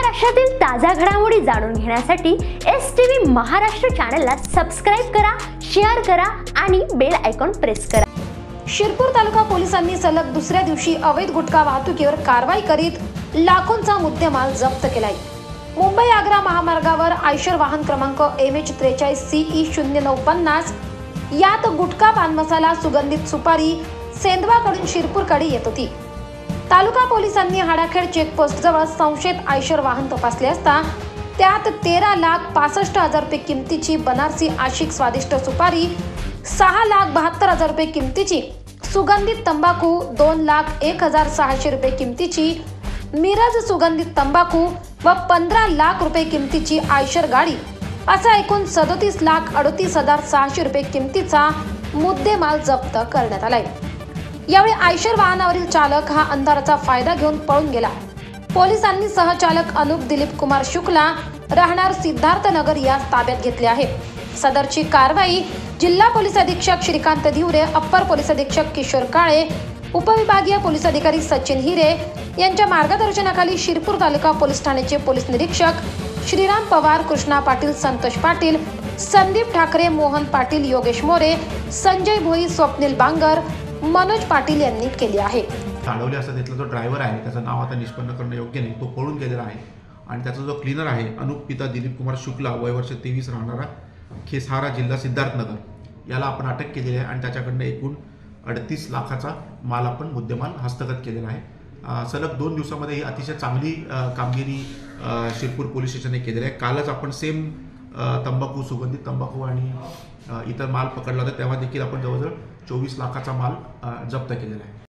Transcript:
महाराष्ट्रातील ताज्या घडामोडी जाणून घेण्यासाठी STV महाराष्ट्र चॅनलला सबस्क्राइब करा, शेअर करा आणि बेल आयकॉन प्रेस करा। शिरपूर तालुका पोलिसांनी सलग दुसऱ्या दिवशी अवैध गुटखा वाहतुकीवर कारवाई करीत लाखोंचा मुद्देमाल जप्त केलाय। मुंबई आग्रा महामार्गावर आयशर वाहन क्रमांक MH43CE 0950 यात गुटखा, पान मसाला, सुगंधित सुपारी सेंधवाकडून शिरपूरकडे येत होती। तालुका पोलिसांनी हाडाखेड चेकपोस्ट जवळ संशयित आयशर वाहन तपासले असता त्यात 13,65,000 रुपये किमतीची बनारसी आशिक स्वादिष्ट सुपारी, 6,72,000 रुपये किमतीची सुगंधित तंबाखू, 2,01,600 रुपये किमतीची मिरज सुगंधित तंबाखू व 15 लाख रुपये किमतीची आयशर गाडी असा एकूण 37,38,600 रुपये किमतीचा मुद्देमाल जप्त करण्यात आलाय। यावेळी आयशर वाहनावरील चालक हा अंधाराचा फायदा घेऊन पळून गेला। पोलिसांनी सहचालक अनुप दिलीप कुमार शुक्ला राहणार सिद्धार्थनगर यास ताब्यात घेतले आहे। सदरची कारवाई जिल्हा पोलीस अधीक्षक श्रीकांत धिवरे, अप्पर पोलीस अधीक्षक किशोर काळे, उपविभागीय पोलीस अधिकारी सचिन हिरे यांच्या मार्गदर्शनाखाली शिरपूर तालुका पोलीस ठाण्याचे पोलीस निरीक्षक श्रीराम पवार, कृष्णा पाटील, संतोष पाटील, संदीप ठाकरे, मोहन पाटील, योगेश मोरे, संजय भोई, स्वप्नील बांगर, मनोज पाटील यांनी केली आहे। ताडवले असं तिथला जो ड्रायव्हर आहे त्याचं नाव आता निष्पन्न करणं योग्य नाही, तो पळून गेलेला आहे आणि त्याचा जो क्लीनर आहे अनुप पिता दिलीप कुमार शुक्ला, वय वर्ष 23, राहणारा खेसारा, जिल्हा सिद्धार्थनगर, याला आपण अटक केलेली आहे आणि त्याच्याकडनं एकूण 38 लाखाचा माल आपण मुद्देमाल हस्तगत केलेला आहे। सलग 2 दिवसामध्ये ही अतिशय चांगली कामगिरी शिरपूर पोलीस स्टेशनने केलेली आहे। कालच आपण सेम तंबाखू, सुगंधित तंबाखू आणि इतर माल पकडला होता, तेव्हा देखील आपण जवळजवळ 24 लाखाचा माल जप्त केलेला आहे।